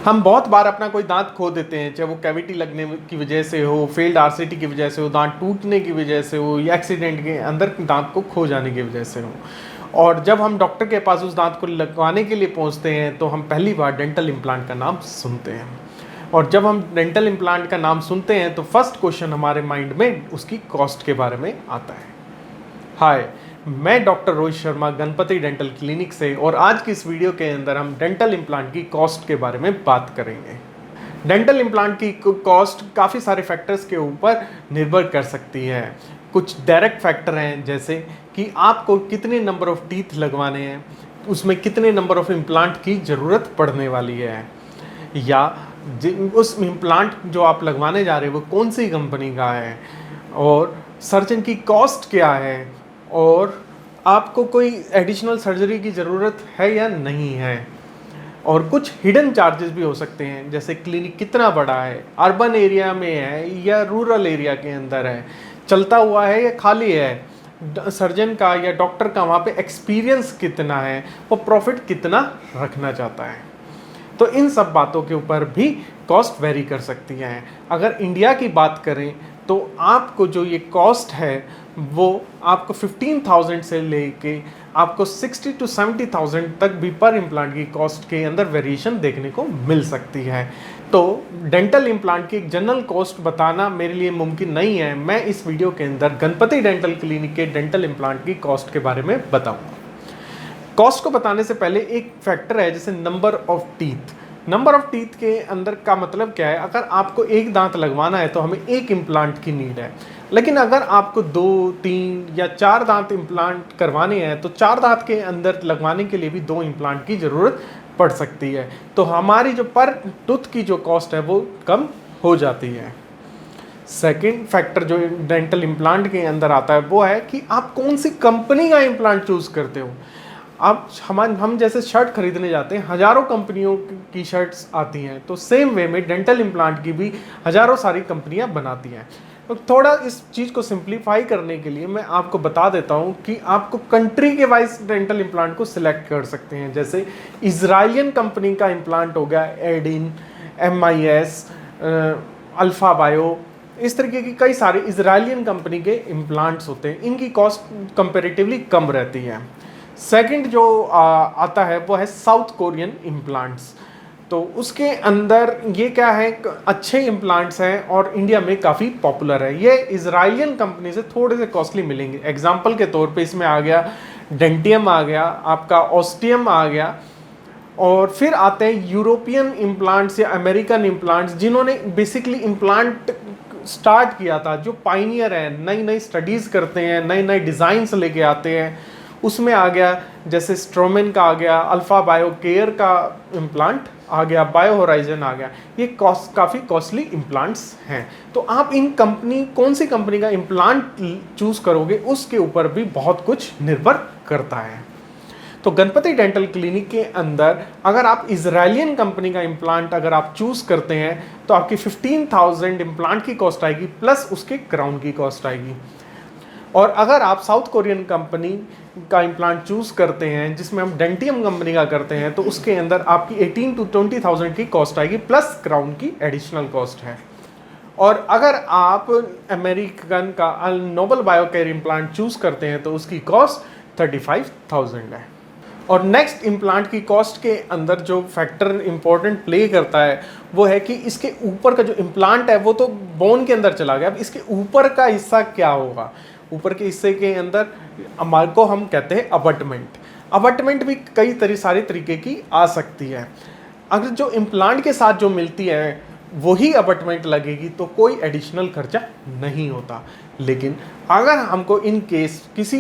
हम बहुत बार अपना कोई दांत खो देते हैं, चाहे वो कैविटी लगने की वजह से हो, फेल्ड आरसीटी की वजह से हो, दांत टूटने की वजह से हो, या एक्सीडेंट के अंदर दांत को खो जाने की वजह से हो। और जब हम डॉक्टर के पास उस दांत को लगवाने के लिए पहुंचते हैं तो हम पहली बार डेंटल इम्प्लांट का नाम सुनते हैं। और जब हम डेंटल इम्प्लांट का नाम सुनते हैं तो फर्स्ट क्वेश्चन हमारे माइंड में उसकी कॉस्ट के बारे में आता है। हाय, मैं doctor Rohit Sharma Ganpati dental clinic से, और आज की इस वीडियो के अंदर हम डेंटल इम्प्लांट की कॉस्ट के बारे में बात करेंगे। डेंटल इम्प्लांट की कॉस्ट काफ़ी सारे फैक्टर्स के ऊपर निर्भर कर सकती है। कुछ डायरेक्ट फैक्टर हैं, जैसे कि आपको कितने नंबर ऑफ टीथ लगवाने हैं, उसमें कितने नंबर ऑफ इम्प्लांट की ज़रूरत पड़ने वाली है, या उस इम्प्लांट जो आप लगवाने जा रहे हैं वो कौन सी कंपनी का है, और सर्जन की कॉस्ट क्या है, और आपको कोई एडिशनल सर्जरी की ज़रूरत है या नहीं है। और कुछ हिडन चार्जेस भी हो सकते हैं, जैसे क्लिनिक कितना बड़ा है, अर्बन एरिया में है या रूरल एरिया के अंदर है, चलता हुआ है या खाली है, सर्जन का या डॉक्टर का वहाँ पे एक्सपीरियंस कितना है, वो प्रॉफिट कितना रखना चाहता है। तो इन सब बातों के ऊपर भी कॉस्ट वेरी कर सकती है। अगर इंडिया की बात करें तो आपको जो ये कॉस्ट है वो आपको 15,000 से लेके आपको 60 to 70,000 तक भी पर इम्प्लांट की कॉस्ट के अंदर वेरिएशन देखने को मिल सकती है। तो डेंटल इम्प्लांट की एक जनरल कॉस्ट बताना मेरे लिए मुमकिन नहीं है। मैं इस वीडियो के अंदर गणपति डेंटल क्लिनिक के डेंटल इम्प्लांट की कॉस्ट के बारे में बताऊंगा। कॉस्ट को बताने से पहले एक फैक्टर है जैसे number of teeth. Number of teeth के अंदर का मतलब क्या है, अगर आपको एक दांत लगवाना है तो हमें एक इम्प्लांट की नीड है, लेकिन अगर आपको 2, 3 या 4 दांत इम्प्लांट करवाने हैं तो 4 दांत के अंदर लगवाने के लिए भी 2 इम्प्लांट की ज़रूरत पड़ सकती है। तो हमारी जो पर टूथ की जो कॉस्ट है वो कम हो जाती है। सेकेंड फैक्टर जो डेंटल इम्प्लांट के अंदर आता है वो है कि आप कौन सी कंपनी का इम्प्लांट चूज़ करते हो। अब हम जैसे शर्ट खरीदने जाते हैं, हज़ारों कंपनियों की शर्ट्स आती हैं, तो सेम वे में डेंटल इम्प्लांट की भी हज़ारों सारी कंपनियां बनाती हैं। तो थोड़ा इस चीज़ को सिंप्लीफाई करने के लिए मैं आपको बता देता हूं कि आपको कंट्री के वाइज डेंटल इम्प्लांट को सिलेक्ट कर सकते हैं। जैसे इजराइलियन कंपनी का इम्प्लांट हो गया एडिन, MIS, अल्फ़ा बायो, इस तरीके की कई सारे इजराइलियन कंपनी के इम्प्लांट्स होते हैं। इनकी कॉस्ट कंपेरेटिवली कम रहती है। सेकंड जो आता है वो है साउथ कोरियन इम्प्लांट्स। तो उसके अंदर ये क्या है, अच्छे इम्प्लांट्स हैं और इंडिया में काफ़ी पॉपुलर है। ये इजराइलियन कंपनी से थोड़े से कॉस्टली मिलेंगे। एग्जांपल के तौर पे इसमें आ गया डेंटियम, आ गया आपका ऑस्टियम, आ गया, और फिर आते हैं यूरोपियन इम्प्लांट्स या अमेरिकन इम्प्लांट्स, जिन्होंने बेसिकली इम्प्लांट स्टार्ट किया था, जो पाइनियर हैं, नई नई स्टडीज़ करते हैं, नए नए डिज़ाइंस लेके आते हैं। उसमें आ गया जैसे स्ट्रोमेन का आ गया, अल्फ़ा बायो केयर का इम्प्लांट आ गया, बायो होराइजन आ गया। ये काफ़ी कॉस्टली इम्प्लांट्स हैं। तो आप कौन सी कंपनी का इम्प्लांट चूज़ करोगे उसके ऊपर भी बहुत कुछ निर्भर करता है। तो गणपति डेंटल क्लिनिक के अंदर अगर आप इजराइलियन कंपनी का इम्प्लांट अगर आप चूज़ करते हैं तो आपकी 15,000 इम्प्लांट की कॉस्ट आएगी, प्लस उसके क्राउन की कॉस्ट आएगी। और अगर आप साउथ कोरियन कंपनी का इम्प्लांट चूज़ करते हैं, जिसमें हम डेंटियम कंपनी का करते हैं, तो उसके अंदर आपकी 18 to 20,000 की कॉस्ट आएगी, प्लस क्राउन की एडिशनल कॉस्ट है। और अगर आप अमेरिकन का नोबल बायोकेयर इम्प्लांट चूज़ करते हैं तो उसकी कॉस्ट 35,000 है। और नेक्स्ट इम्प्लांट की कॉस्ट के अंदर जो फैक्टर इंपॉर्टेंट प्ले करता है वो है कि इसके ऊपर का जो इम्प्लांट है वो तो बोन के अंदर चला गया, अब इसके ऊपर का हिस्सा क्या होगा। ऊपर के हिस्से के अंदर हमारे को हम कहते हैं अबटमेंट। अबटमेंट भी कई सारे तरीके की आ सकती है। अगर जो इम्प्लांट के साथ जो मिलती है वही अबटमेंट लगेगी तो कोई एडिशनल खर्चा नहीं होता। लेकिन अगर हमको इन केस किसी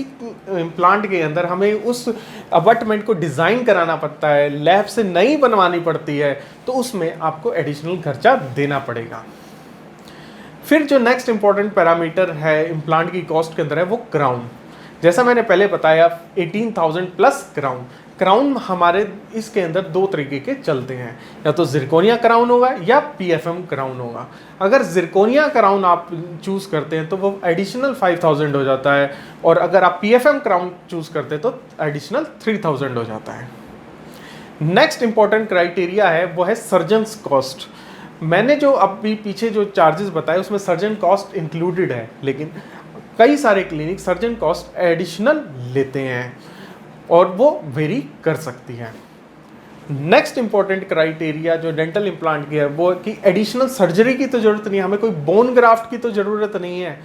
इम्प्लांट के अंदर हमें उस अबटमेंट को डिज़ाइन कराना पड़ता है, लैब से नई बनवानी पड़ती है, तो उसमें आपको एडिशनल खर्चा देना पड़ेगा। फिर जो नेक्स्ट इंपॉर्टेंट पैरामीटर है इम्प्लांट की कॉस्ट के अंदर है वो क्राउन। जैसा मैंने पहले बताया 18,000 प्लस क्राउन। क्राउन हमारे इसके अंदर 2 तरीके के चलते हैं, या तो जिरकोनिया क्राउन होगा या PFM क्राउन होगा। अगर जिरकोनिया क्राउन आप चूज़ करते हैं तो वो एडिशनल 5,000 हो जाता है, और अगर आप PFM क्राउन चूज़ करते हैं तो एडिशनल 3,000 हो जाता है। नेक्स्ट इंपॉर्टेंट क्राइटेरिया है वो है सर्जन्स कॉस्ट। मैंने जो अभी पीछे जो चार्जेस बताए उसमें सर्जन कॉस्ट इंक्लूडेड है, लेकिन कई सारे क्लिनिक सर्जन कॉस्ट एडिशनल लेते हैं और वो वेरी कर सकती है। नेक्स्ट इंपॉर्टेंट क्राइटेरिया जो डेंटल इम्प्लांट की है वो कि एडिशनल सर्जरी की तो ज़रूरत नहीं है, हमें कोई बोन ग्राफ्ट की तो ज़रूरत नहीं है।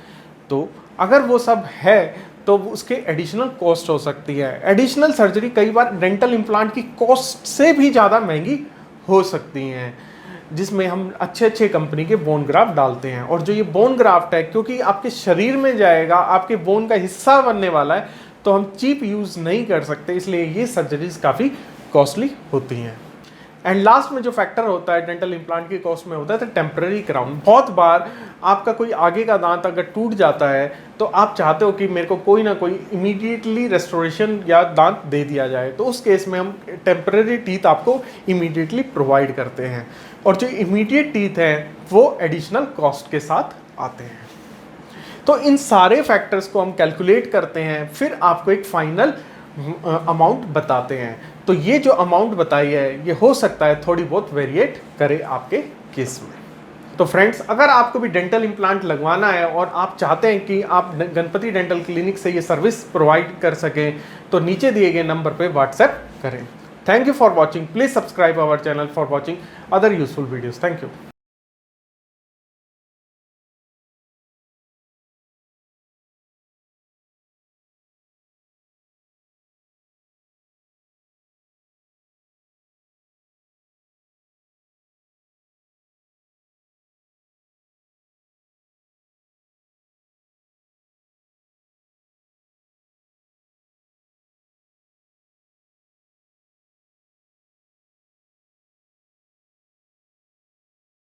तो अगर वो सब है तो उसके एडिशनल कॉस्ट हो सकती है। एडिशनल सर्जरी कई बार डेंटल इम्प्लांट की कॉस्ट से भी ज़्यादा महंगी हो सकती हैं, जिसमें हम अच्छे अच्छे कंपनी के बोन ग्राफ्ट डालते हैं। और जो ये बोन ग्राफ्ट है क्योंकि आपके शरीर में जाएगा, आपके बोन का हिस्सा बनने वाला है, तो हम चीप यूज़ नहीं कर सकते, इसलिए ये सर्जरीज काफ़ी कॉस्टली होती हैं। एंड लास्ट में जो फैक्टर होता है डेंटल इम्प्लांट की कॉस्ट में होता है तो टेम्पररी क्राउन। बहुत बार आपका कोई आगे का दांत अगर टूट जाता है तो आप चाहते हो कि मेरे को कोई ना कोई इमीडिएटली रेस्टोरेशन या दांत दे दिया जाए, तो उस केस में हम टेम्पररी टीथ आपको इमीडिएटली प्रोवाइड करते हैं, और जो इमीडिएट टीथ हैं वो एडिशनल कॉस्ट के साथ आते हैं। तो इन सारे फैक्टर्स को हम कैलकुलेट करते हैं, फिर आपको एक फाइनल अमाउंट बताते हैं। तो ये जो अमाउंट बताई है ये हो सकता है थोड़ी बहुत वेरिएट करे आपके केस में। तो फ्रेंड्स, अगर आपको भी डेंटल इम्प्लांट लगवाना है और आप चाहते हैं कि आप गणपति डेंटल क्लिनिक से ये सर्विस प्रोवाइड कर सकें, तो नीचे दिए गए नंबर पे व्हाट्सएप करें। Thank you for watching. Please subscribe our channel for watching other useful videos. Thank you.